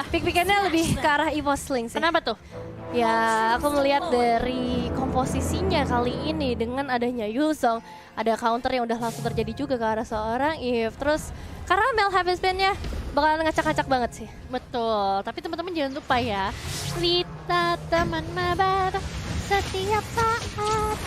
Iya. Pick-pickannya lebih ke arah Evo Sling sih. Kenapa tuh? Ya, aku melihat dari komposisinya kali ini dengan adanya Yuzong, ada counter yang udah langsung terjadi juga ke arah seorang Eve. Terus Caramel heavy spin-nya bakalan ngacak-ngacak banget sih. Betul, tapi teman-teman jangan lupa ya, Lita teman mabar setiap saat.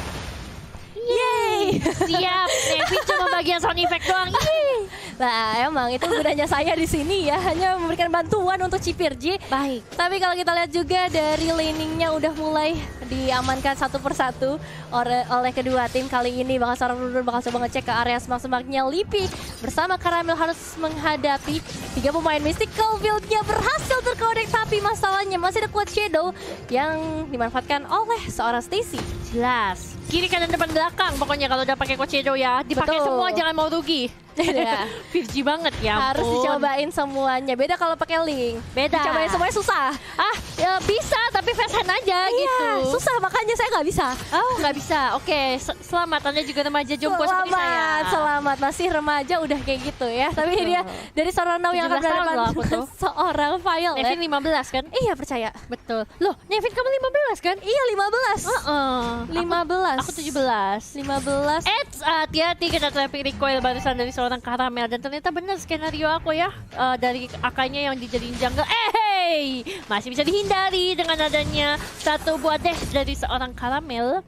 Yeay! Siap, Nevi cuma bagian sound effect doang. Yeay. Nah, emang itu gunanya saya di sini ya, hanya memberikan bantuan untuk Cipirji. Baik. Tapi kalau kita lihat juga dari laningnya udah mulai diamankan satu persatu oleh kedua tim. Kali ini bakal seorang Rudun bakal coba ngecek ke area semak-semaknya. Lipi bersama Caramel harus menghadapi 3 pemain Mystical Build-nya berhasil terkonek. Tapi masalahnya masih ada Quad Shadow yang dimanfaatkan oleh seorang Stacy. Jelas. Kiri kanan depan belakang. Pokoknya kalau udah pakai Coach Edo ya, dipakai Betul. semua jangan mau rugi. Ya. Virgi banget ya. Harus ampun. dicobain semuanya. Beda kalau pakai link. Beda. Dicobain semuanya susah. Ah, ya bisa tapi fast hand aja gitu. Iya, susah makanya saya nggak bisa. Oh, nggak bisa. Oke, selamat Anda juga remaja jompo seperti saya. Selamat, masih remaja udah kayak gitu ya. Tapi Betul. dia dari seorang Nau yang akan 17 tahun berhadapan loh aku tuh. seorang Violet. Nevin 15 kan? Iya percaya. Betul. Loh, Nevin kamu 15 kan? Iya 15. 15. Aku 17. 15. Hati-hati kena traffic recoil barusan dari seorang Caramel. Dan ternyata benar skenario aku ya. Dari akanya yang dijadiin jungle. Hey! Masih bisa dihindari dengan adanya satu buah dash dari seorang Caramel.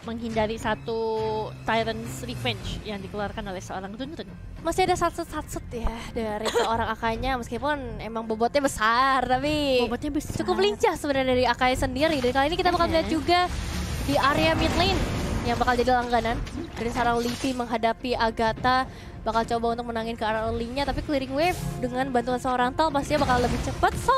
Menghindari satu Tyrant's Revenge yang dikeluarkan oleh seorang Run-Run. Masih ada satset ya dari seorang akanya meskipun emang bobotnya besar tapi Bobotnya besar. cukup lincah sebenarnya dari akanya sendiri. Dan kali ini kita bakal lihat juga di area mid lane yang bakal jadi langganan dari seorang Lipi menghadapi Agatha. Bakal coba untuk menangin ke arah early-nya, tapi clearing wave dengan bantuan seorang Tal pastinya bakal lebih cepat. So,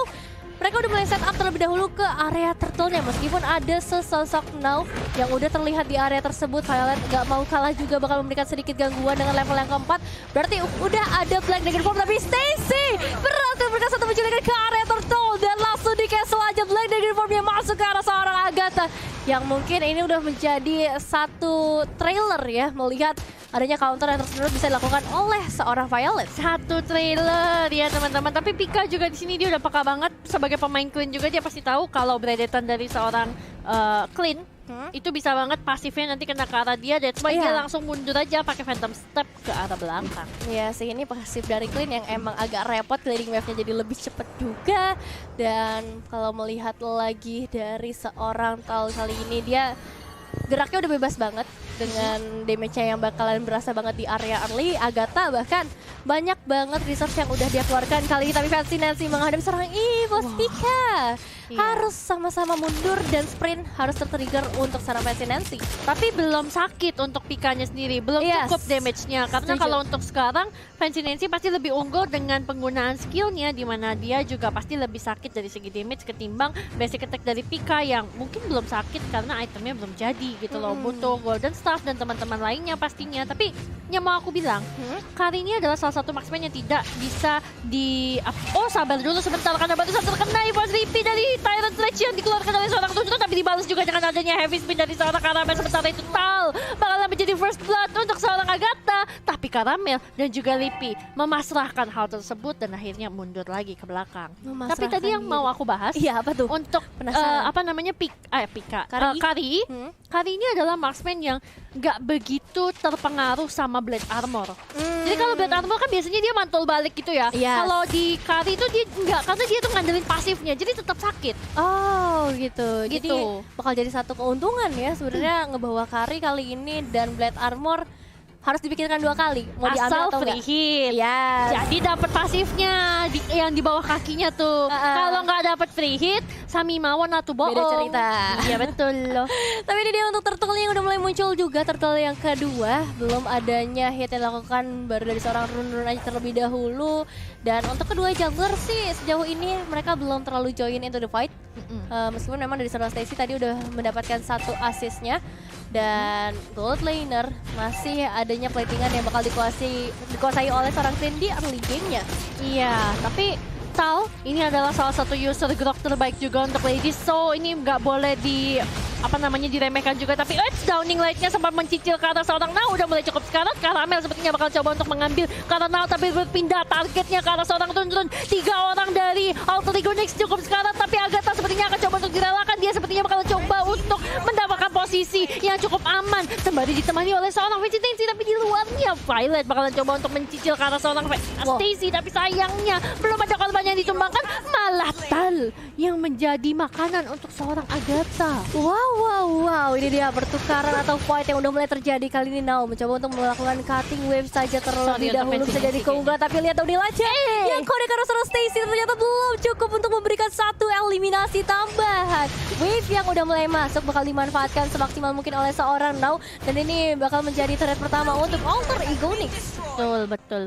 mereka udah mulai set up terlebih dahulu ke area turtle-nya. Meskipun ada sesosok Now yang udah terlihat di area tersebut, Violet gak mau kalah juga bakal memberikan sedikit gangguan dengan level yang keempat. Berarti udah ada Black Dragon Form, tapi Stacy berhasil memberikan satu penculikan ke area turtle. Dan langsung di cancel aja Black Dragon Form yang masuk ke arah seorang Agatha. Yang mungkin ini udah menjadi satu trailer ya, melihat adanya counter yang terus-menerus bisa dilakukan oleh seorang Violet. Satu trailer ya teman-teman. Tapi Pika juga di sini dia udah peka banget sebagai pemain Clean juga, dia pasti tahu kalau Predator dari seorang Clean itu bisa banget pasifnya nanti kena ke arah dia. That's why dia langsung mundur aja pakai Phantom Step ke arah belakang. Ya sih, ini pasif dari Clean yang emang agak repot, clearing wave-nya jadi lebih cepat juga. Dan kalau melihat lagi dari seorang Tal kali ini, dia geraknya udah bebas banget dengan damage-nya yang bakalan berasa banget di area early. Agatha bahkan banyak banget resource yang udah dia keluarkan kali ini, tapi Fancy Nancy menghadapi seorang Evo Pika. Harus sama-sama mundur dan sprint harus tertrigger untuk seorang Fancy Nancy. Tapi belum sakit untuk Pikanya sendiri, belum cukup damage-nya. Karena kalau untuk sekarang Fancy Nancy pasti lebih unggul dengan penggunaan skillnya, di mana dia juga pasti lebih sakit dari segi damage ketimbang basic attack dari Pika yang mungkin belum sakit karena itemnya belum jadi gitu loh. Butuh golden staff dan teman-teman lainnya pastinya. Tapi yang mau aku bilang, kali ini adalah salah satu marksman yang tidak bisa di... Oh, sabar dulu sebentar karena barusan terkena Evo Sleepy dari Tyrant Sledge yang dikeluarkan oleh seorang Tunjukkan, tapi dibalas juga dengan adanya heavy spin dari seorang Caramel. Sementara itu Tal bakalan menjadi first blood untuk seorang Agatha, tapi Caramel dan juga Lipi memasrahkan hal tersebut dan akhirnya mundur lagi ke belakang. Tapi tadi yang mau aku bahas, iya apa tuh? untuk apa namanya Pika Kari ini adalah marksman yang nggak begitu terpengaruh sama Blade Armor. Jadi kalau Blade Armor kan biasanya dia mantul balik gitu ya. Kalau di Kari itu dia nggak, karena dia tuh ngandelin pasifnya, jadi tetap sakit. Oh gitu. Jadi bakal jadi satu keuntungan ya sebenarnya ngebawa Kari kali ini, dan Blade Armor harus dipikirkan 2 kali mau diambil atau free hit. Jadi dapat pasifnya yang di bawah kakinya tuh. Kalau nggak dapat free hit, Sami mawon atau bohong. Beda cerita. Iya betul loh. Tapi ini dia untuk turtle yang udah mulai muncul juga. Turtle yang kedua belum adanya hit yang dilakukan baru dari seorang Run-Run aja terlebih dahulu. Dan untuk kedua jungler sih sejauh ini mereka belum terlalu join into the fight. Meskipun memang dari seorang Stacy tadi udah mendapatkan satu assist-nya. Dan gold laner masih adanya platingan yang bakal dikuasai oleh seorang Clean di early game-nya. Iya, tapi Tal ini adalah salah satu user grok terbaik juga untuk ladies, so ini nggak boleh apa namanya diremehkan juga, tapi downing light-nya sempat mencicil ke arah seorang Now. Udah mulai cukup sekarat. Karamel sepertinya bakal coba untuk mengambil karena Now, tapi berpindah targetnya ke arah seorang Run. 3 orang dari Alter Ego Nyx cukup sekarat, tapi Agatha sepertinya akan coba untuk direlakan. Dia sepertinya bakal coba untuk mendapatkan posisi yang cukup aman sembari ditemani oleh seorang Vicinancy, tapi di luarnya Violet bakalan coba untuk mencicil ke arah seorang Stacy, tapi sayangnya belum ada korban yang ditumbangkan, malah Tal yang menjadi makanan untuk seorang Agatha. Wow, ini dia pertukaran atau fight yang udah mulai terjadi kali ini. Now mencoba untuk melakukan cutting wave saja terlebih dahulu, bisa jadi keunggulan, tapi lihat Doni aja yang kode karena seorang Stacy ternyata belum cukup untuk memberikan satu eliminasi tambahan. Wave yang udah mulai masuk bakal dimanfaatkan semaksimal mungkin oleh seorang Now, dan ini bakal menjadi threat pertama untuk Alter Ego Nyx. Betul.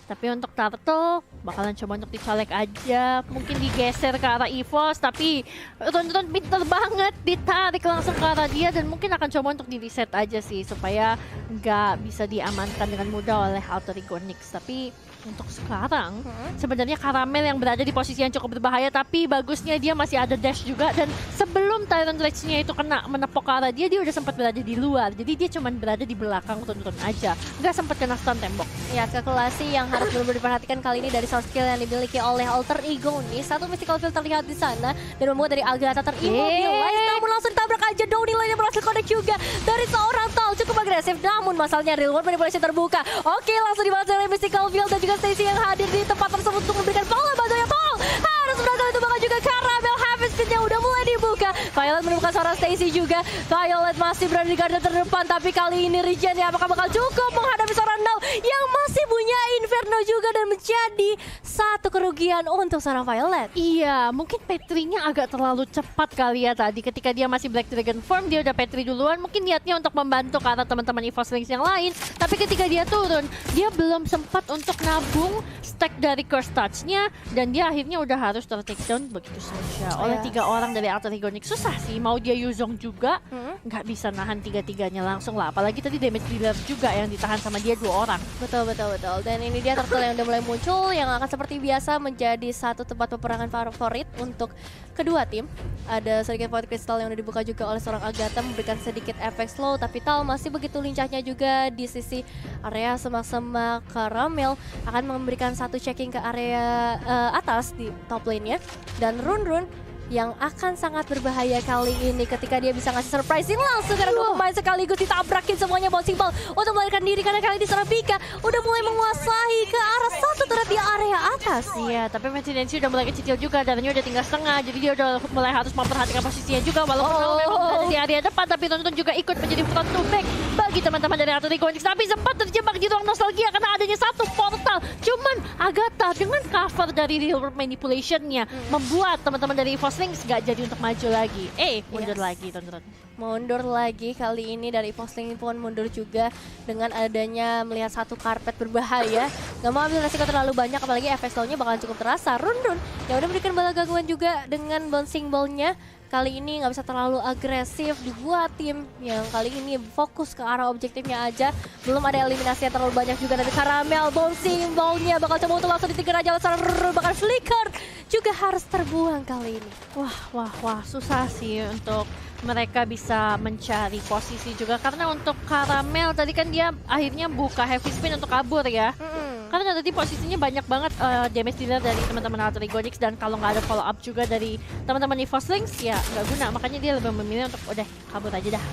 Tapi untuk Turtle bakalan coba untuk dicolek aja, mungkin digeser ke arah EVOS, tapi Run pinter banget, ditarik langsung ke arah dia, dan mungkin akan coba untuk di reset aja sih supaya nggak bisa diamankan dengan mudah oleh Alter Ego Nyx. Tapi untuk sekarang sebenarnya Karamel yang berada di posisi yang cukup berbahaya, tapi bagusnya dia masih ada dash juga, dan sebelum Tyrant Rage-nya itu kena menepok ke arah dia udah sempat berada di luar, jadi dia cuma berada di belakang Run aja, nggak sempat kena stun tembok. Ya, kalkulasi yang harus benar-benar diperhatikan kali ini dari soft skill yang dimiliki oleh Alter Ego nih. Satu mystical field terlihat di sana dan membuat dari Agatha terimmobilize, namun langsung tabrak aja Doni lainnya berhasil connect juga dari seorang Tal, cukup agresif, namun masalahnya real world manipulation terbuka. Oke, langsung dibalas oleh mystical field dan juga Stacy yang hadir di tempat tersebut untuk memberikan pola bantuan Tal. Harus berhasil ditembakkan juga Caramel. Harvest Pit-nya udah mulai dibuka. Violet menemukan seorang Stacy juga. Violet masih berada di garda terdepan, tapi kali ini Regen-nya apakah bakal cukup menghadapi seorang Now yang masih punya Inferno juga, dan menjadi satu kerugian untuk seorang Violet. Iya, mungkin Petri-nya agak terlalu cepat kali ya tadi. Ketika dia masih Black Dragon form, dia udah Petri duluan. Mungkin niatnya untuk membantu karena teman-teman EVOS Lynx yang lain. Tapi ketika dia turun, dia belum sempat untuk nabung stack dari Curse Touch-nya. Dan dia akhirnya udah harus ter-takedown begitu saja oleh 3 orang dari Alter Ego Nyx. Susah sih, mau dia Yuzong juga, nggak bisa nahan 3-3-nya langsung lah. Apalagi tadi damage dealer juga yang ditahan sama dia 2 orang. Betul. Dan ini dia Turtle yang udah mulai muncul, yang akan seperti biasa menjadi satu tempat peperangan favorit untuk kedua tim. Ada sedikit void crystal yang udah dibuka juga oleh seorang Agatha, memberikan sedikit efek slow, tapi Tal masih begitu lincahnya juga di sisi area semak-semak. Caramel akan memberikan satu checking ke area atas di top lane-nya, dan Run yang akan sangat berbahaya kali ini ketika dia bisa ngasih surprising langsung karena 2 pemain sekaligus ditabrakin semuanya bouncing ball untuk melarikan diri, karena kali ini seorang Pika udah mulai menguasai ke arah satu turret di area atas. Iya, tapi Vicinancy udah mulai kecil juga, darahnya udah tinggal setengah, jadi dia udah mulai harus memperhatikan posisinya juga, walaupun memang berada di area depan, tapi Run juga ikut menjadi front to back bagi teman-teman dari Alter Ego Nyx, tapi sempat terjebak di ruang nostalgia karena adanya satu portal. Cuman Agatha dengan cover dari real world manipulation-nya membuat teman-teman dari EVOS Lynx gak jadi untuk maju lagi. Mundur lagi, teman-teman. Mundur lagi kali ini dari EVOS Lynx pun mundur juga dengan adanya melihat satu karpet berbahaya. Gak mau ambil resiko terlalu banyak, apalagi efek slow-nya bakalan cukup terasa. Run yang udah memberikan bala gangguan juga dengan bouncing ball-nya. Kali ini nggak bisa terlalu agresif dibuat tim yang kali ini fokus ke arah objektifnya aja. Belum ada eliminasi yang terlalu banyak juga dari Caramel. Bouncing ball-nya bakal coba untuk langsung ditinggal aja oleh seorang bakal flicker. Juga harus terbuang kali ini. Wah, susah sih untuk mereka bisa mencari posisi juga, karena untuk Caramel tadi kan dia akhirnya buka heavy spin untuk kabur ya. Karena tadi posisinya banyak banget damage dealer dari teman-teman Alter Ego Nyx, dan kalau nggak ada follow up juga dari teman-teman EVOS Lynx ya nggak guna, makanya dia lebih memilih untuk udah kabur aja dah.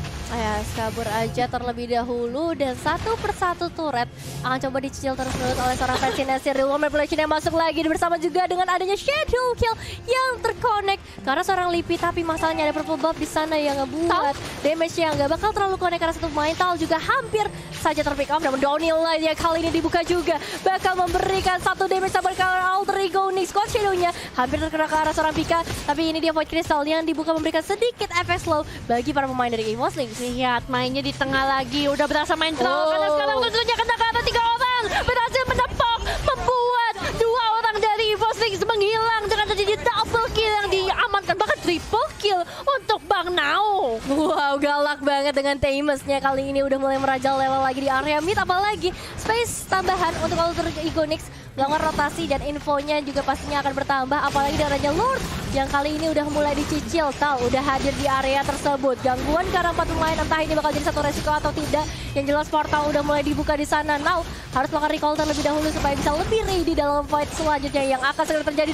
Kabur aja terlebih dahulu, dan satu persatu turret akan coba dicicil terus-menerus oleh seorang Vicinancy. Real World Manipulation yang masuk lagi bersama juga dengan adanya Shadow Kill yang terconnect karena seorang Lipi, tapi masalahnya ada purple buff di sana yang ngebuat damage yang nggak bakal terlalu connect karena satu pemain. Tal juga hampir saja terpick off, namun downhill lainnya kali ini dibuka juga, bakal memberikan satu damage sama ke Alter Ego Nyx. Squad Shadow-nya hampir terkena ke arah seorang Pika, tapi ini dia void crystal yang dibuka memberikan sedikit efek slow bagi para pemain dari EVOS Lynx. Lihat mainnya di tengah lagi, udah berasa main troll karena sekarang tentunya kena ke arah 3 orang, berhasil menepok, membuat 2 orang dari EVOS Lynx menghilang dengan terjadi double kill yang diamankan, bahkan triple kill untuk Bang Now. Wow, galak banget dengan Tamus-nya kali ini udah mulai merajalela lagi di area mid, apalagi space tambahan untuk Alter Ego Nyx melakukan rotasi, dan infonya juga pastinya akan bertambah, apalagi dengan Lord yang kali ini udah mulai dicicil. Tahu udah hadir di area tersebut. Gangguan karena 4 pemain, entah ini bakal jadi satu resiko atau tidak. Yang jelas portal udah mulai dibuka di sana. Now harus melakukan recall terlebih dahulu supaya bisa lebih ready dalam fight selanjutnya yang akan segera terjadi.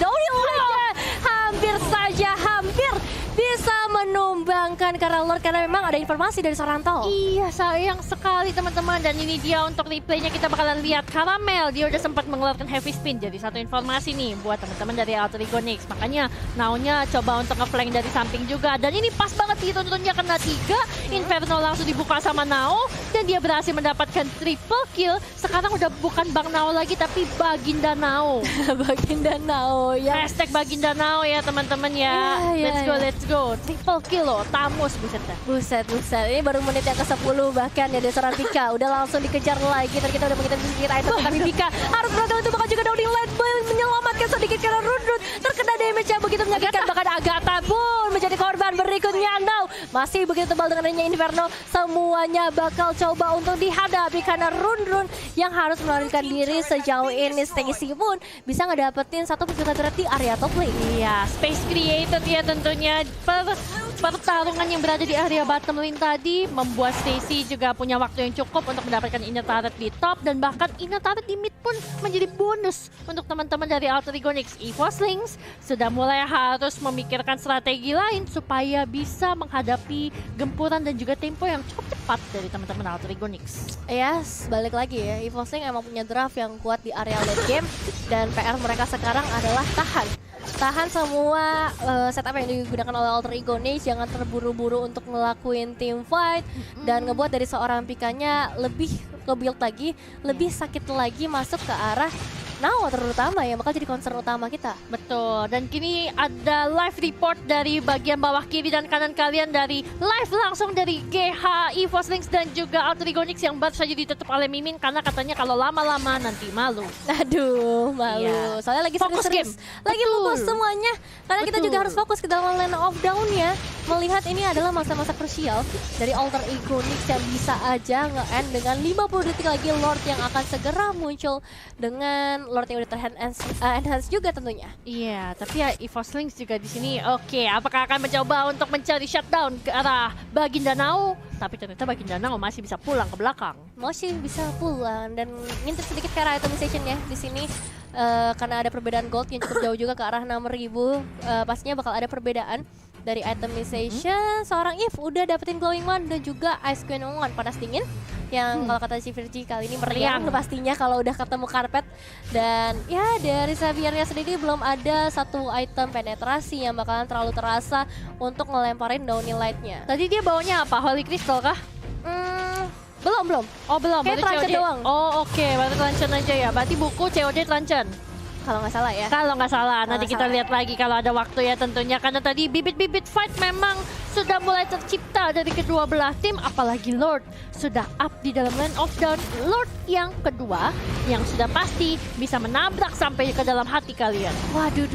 Hampir saja, hampir bisa menumbangkan karena Lord, karena memang ada informasi dari Sorantol. Iya, sayang sekali teman-teman. Dan ini dia untuk replaynya kita bakalan lihat Caramel. Dia udah sempat mengeluarkan heavy spin. Jadi satu informasi nih buat teman-teman dari Alter Ego Nyx. Makanya Now-nya coba untuk nge-flank dari samping juga. Dan ini pas banget ditontonnya kena 3. Inferno langsung dibuka sama Now. Dan dia berhasil mendapatkan triple kill. Sekarang udah bukan Bang Now lagi tapi Baginda Now. Baginda Now ya. Hashtag Baginda Now ya teman-teman ya. Let's go. Triple kill loh. Tamus buset dah. Buset. Ini baru menit yang ke-10 bahkan ya dari seorang Pika. Udah langsung dikejar lagi. Tadi kita udah mengirim sedikit item. Tapi Pika harus beruntung untuk bakal juga downing light boy menyelamatkan sedikit karena Run terkena damage yang begitu menyakitkan. Bahkan Agatha pun menjadi korban berikutnya. Now masih begitu tebal dengan adanya Inferno. Semuanya bakal coba untuk dihadapi karena Run yang harus melarikan diri sejauh ini. Stacy pun bisa ngedapetin satu perjuangan di area top lane. Iya, space created ya tentunya. Pertarungan yang berada di area bottom lane tadi membuat Stacy juga punya waktu yang cukup untuk mendapatkan inner turret di top, dan bahkan inner turret di mid pun menjadi bonus untuk teman-teman dari Alter Ego Nyx. EVOslings sudah mulai harus memikirkan strategi lain supaya bisa menghadapi gempuran dan juga tempo yang cukup cepat dari teman-teman Alter Ego Nyx. Yes, balik lagi ya. EVOslings emang punya draft yang kuat di area late game dan PR mereka sekarang adalah tahan semua setup yang digunakan oleh Alter Ego Nyx, jangan terburu-buru untuk ngelakuin team fight dan ngebuat dari seorang Pikanya lebih ke-build lagi, lebih sakit lagi masuk ke arah Now terutama yang bakal jadi concern utama kita. Betul, dan kini ada live report dari bagian bawah kiri dan kanan kalian dari live langsung dari GH, EVOslings dan juga Alter Ego Nyx yang baru saja ditutup oleh Mimin karena katanya kalau lama-lama nanti malu. Aduh, malu. Iya. Soalnya lagi fokus game. Lagi fokus semuanya. Karena kita juga harus fokus ke dalam lane of down-nya. Melihat ini adalah masa-masa krusial dari Alter Ego Nyx yang bisa aja nge-end dengan 50 detik lagi Lord yang akan segera muncul dengan Lord yang udah enhance juga tentunya. Iya, tapi ya EVOslings juga di sini. Oke, apakah akan mencoba untuk mencari shutdown ke arah Baginda Now? Tapi ternyata Baginda Now masih bisa pulang ke belakang. Masih bisa pulang dan ngintip sedikit ke arah itemization ya di sini. Karena ada perbedaan gold yang cukup jauh juga ke arah 6.000. Pastinya bakal ada perbedaan dari itemization. Seorang Eve udah dapetin glowing one dan juga ice queen one panas dingin yang kalau kata si Virgi kali ini meriang pastinya kalau udah ketemu karpet. Dan ya dari Xaviernya sendiri belum ada satu item penetrasi yang bakalan terlalu terasa untuk ngelemparin downy lightnya. Tadi dia bawanya apa? Holy Crystal kah? Belum. Oh belum, kayak baru COD doang. Oh oke, baru Tranchan aja ya. Berarti buku COD Tranchan. Kalau nggak salah ya. Kalau nggak salah, nanti kita lihat lagi kalau ada waktu ya tentunya. Karena tadi bibit-bibit fight memang sudah mulai tercipta dari kedua belah tim. Apalagi Lord sudah up di dalam lane of down. Lord yang kedua yang sudah pasti bisa menabrak sampai ke dalam hati kalian. Waduh,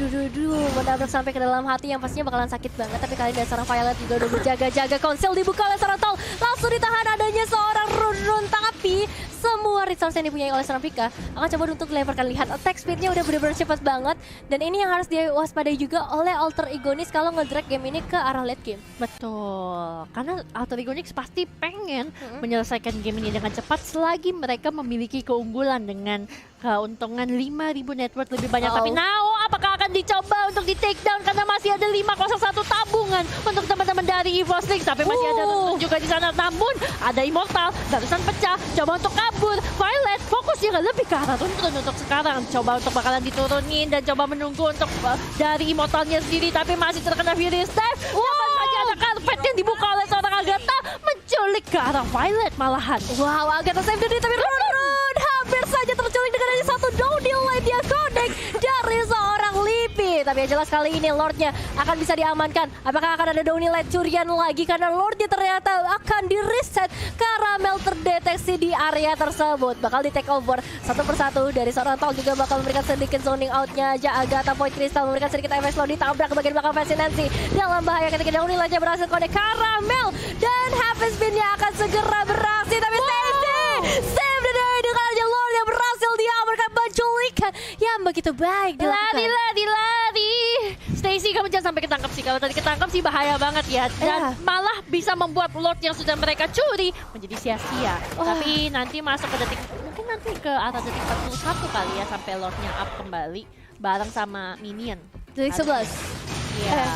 menabrak sampai ke dalam hati yang pastinya bakalan sakit banget. Tapi kali ini seorang Violet juga udah berjaga-jaga. Konsil dibuka oleh Sorantol. Langsung ditahan adanya seorang Run. Tapi semua resource yang dipunyai oleh seorang Pika akan coba untuk dilemparkan. Lihat attack speednya udah benar-benar cepat banget. Dan ini yang harus diwaspadai juga oleh Alter Ego Nyx kalau ngedrag game ini ke arah late game. Betul, karena Alter Ego Nyx pasti pengen menyelesaikan game ini dengan cepat selagi mereka memiliki keunggulan dengan keuntungan 5.000 network lebih banyak. Tapi Now apakah akan dicoba untuk di take down karena masih ada 501 tabungan untuk teman-teman dari EVOslings. Tapi masih ada Run juga di sana. Namun ada Immortal, barusan pecah, coba untuk kabur. Violet fokusnya lebih ke arah Run untuk sekarang. Coba untuk bakalan diturunin dan coba menunggu untuk dari Immortalnya sendiri. Tapi masih terkena Furious Dive. Saja ada karpet yang dibuka oleh seorang Agatha menculik ke arah Violet malahan. Wow, Agatha save diri tapi Run hampir saja terculik dengan ada satu downy light yang connect dari seorang Lipi. Tapi yang jelas kali ini Lordnya akan bisa diamankan. Apakah akan ada downy light curian lagi karena Lordnya ternyata akan di reset. Caramel terdeteksi di area tersebut. Bakal di take over satu persatu dari seorang Tol juga bakal memberikan sedikit zoning outnya aja. Agatha Point Crystal memberikan sedikit MS Low ditabrak ke bagian belakang Fascinancy. Dalam bahaya ketika downy lightnya berhasil connect Caramel. Dan Heavy Spin-nya akan segera beraksi. Tapi save the day dengan aja Lord yang berhasil diamankan penculikan yang begitu baik dilakukan. Lari. Stacy, kamu jangan sampai ketangkap sih. Kalau tadi ketangkap sih bahaya banget ya. Dan malah bisa membuat Lord yang sudah mereka curi menjadi sia-sia. Tapi nanti masuk ke detik, mungkin nanti ke atas detik 41 kali ya, sampai Lordnya up kembali bareng sama Minion. Detik 11. Iya,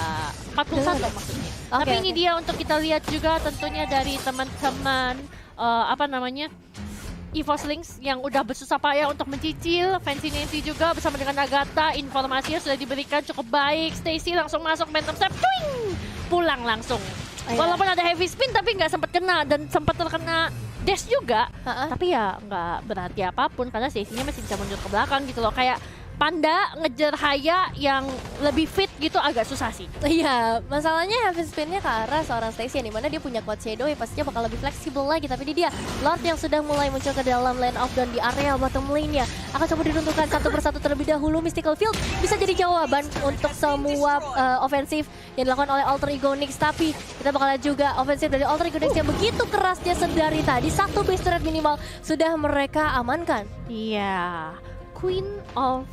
41 maksudnya. Tapi ini dia untuk kita lihat juga tentunya dari teman-teman apa namanya, EVOS Lynx yang udah bersusah payah untuk mencicil. Fancy Nancy juga bersama dengan Agatha, informasinya sudah diberikan cukup baik. Stacy langsung masuk phantom step, twing! Pulang langsung. Walaupun ada heavy spin tapi nggak sempat kena dan sempat terkena dash juga. Tapi ya nggak berarti apapun karena Stacy-nya masih bisa mundur ke belakang gitu loh. Kayak Panda ngejar Haya yang lebih fit gitu agak susah sih. Iya, masalahnya heavy spin-nya ke arah seorang Stacy yang dimana dia punya Cloud Shadow yang pastinya bakal lebih fleksibel lagi. Tapi ini dia, Lord yang sudah mulai muncul ke dalam lane of down di area bottom lane-nya. Akan coba diruntuhkan satu persatu terlebih dahulu. Mystical Field bisa jadi jawaban untuk semua ofensif yang dilakukan oleh Alter Ego Nyx. Tapi kita bakal lihat juga ofensif dari Alter Ego Nyx yang begitu kerasnya sedari tadi. Satu base turret minimal sudah mereka amankan. Iya, Queen of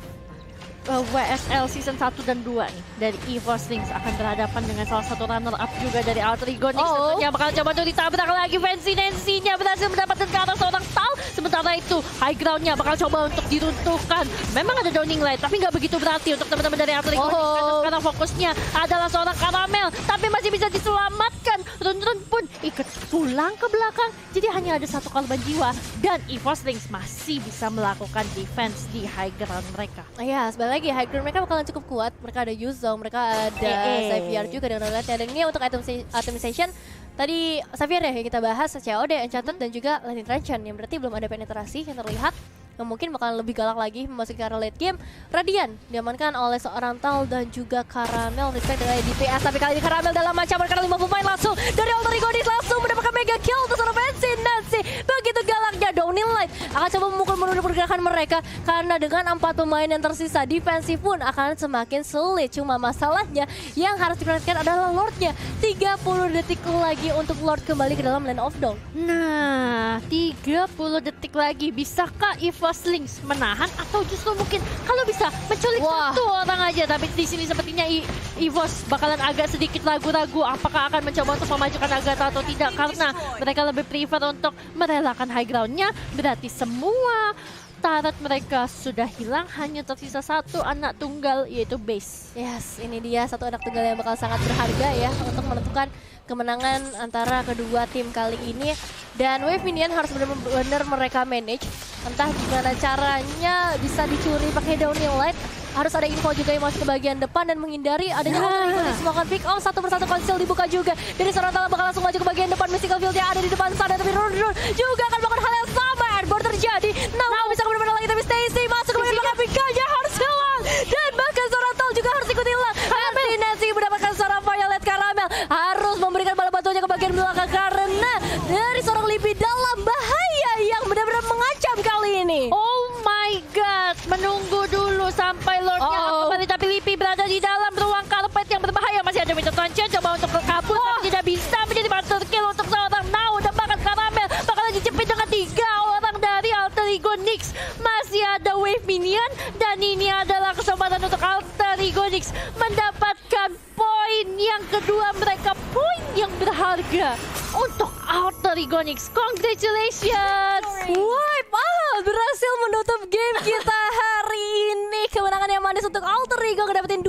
WSL Season 1 dan 2 nih dari EVOS Lynx akan berhadapan dengan salah satu runner-up juga dari Alter Ego Nyx. Tentunya bakal coba untuk ditabrak lagi. Fancy Nancy-nya berhasil mendapatkan ke arah seorang Tal. Sementara itu high ground-nya bakal coba untuk diruntuhkan. Memang ada Downing Light tapi nggak begitu berarti untuk teman-teman dari Alter Ego Nyx karena sekarang fokusnya adalah seorang Caramel. Tapi masih bisa diselamatkan. Run-run pun ikut pulang ke belakang. Jadi hanya ada satu korban jiwa dan EVOS Lynx masih bisa melakukan defense di high ground mereka. Iya, lagi high ground mereka bakalan cukup kuat. Mereka ada Yuzong, mereka ada Xavier juga dengan Relat. Dan ini untuk itemization tadi Xavier ya yang kita bahas, COD, Enchanted dan juga Lightning Transient yang berarti belum ada penetrasi yang terlihat. Yang mungkin bakalan lebih galak lagi memasuki ke arah late game. Radiant diamankan oleh seorang Tal dan juga Caramel. Respect dari DPS, tapi kali ini Caramel dalam ancaman karena 5 pemain langsung dari Alter Ego Nyx langsung mendapatkan mega kill untuk seorang Fancy Nancy. Begitu galaknya Downing Light akan coba memukul mundur pergerakan mereka karena dengan 4 pemain yang tersisa defensif pun akan semakin sulit. Cuma masalahnya yang harus diperhatikan adalah Lordnya. 30 detik lagi untuk Lord kembali ke dalam lane of dawn. Nah, 30 detik lagi. Bisakah EVOS Lynx menahan atau justru mungkin kalau bisa menculik satu orang aja? Tapi di sini sepertinya EVOS bakalan agak sedikit ragu-ragu apakah akan mencoba untuk memajukan Agatha atau tidak karena mereka lebih prefer untuk merelakan high ground-nya. Berarti semua turret mereka sudah hilang, hanya tersisa satu anak tunggal yaitu base. Yes, ini dia satu anak tunggal yang bakal sangat berharga ya untuk menentukan kemenangan antara kedua tim kali ini. Dan Wave Minion harus benar-benar mereka manage. Entah gimana caranya bisa dicuri pakai Downing Light. Harus ada info juga yang masuk ke bagian depan dan menghindari adanya Alter Ego Nyx melakukan pick off. Satu persatu konsil dibuka juga. Dari seorang Tal bakal langsung maju ke bagian depan. Mystical Field yang ada di depan sana. Tapi Run juga akan melakukan hal yang sama. Airborne terjadi. Nah, bisa benar-benar lagi. Tapi Stacy masuk ke bagian belakang. Pikanya harus hilang. Dan bahkan seorang Tal juga harus ikut hilang. Fancy Nancy mendapatkan seorang Violet. Caramel harus memberikan bala batunya ke bagian belakang. Karena dari seorang Libby dalam bahaya yang benar-benar mengancam kali ini. Oh my god, menunggu dulu sampai Lordnya kembali. Tapi Lipi berada di dalam ruang karpet yang berbahaya. Masih ada Winter Transient coba untuk kabur tapi tidak bisa menjadi master kill untuk seorang Now. Dan bahkan Caramel bakalan dijepit dengan 3 orang dari Alter Ego Nyx. Masih ada Wave Minion dan ini adalah kesempatan untuk Alter Ego Nyx mendapatkan poin yang kedua mereka, poin yang berharga untuk Alter Ego Nyx. Congratulations! Wipe out berhasil menutup game kita hari ini. Kemenangan yang manis untuk Alter Ego, ngedapetin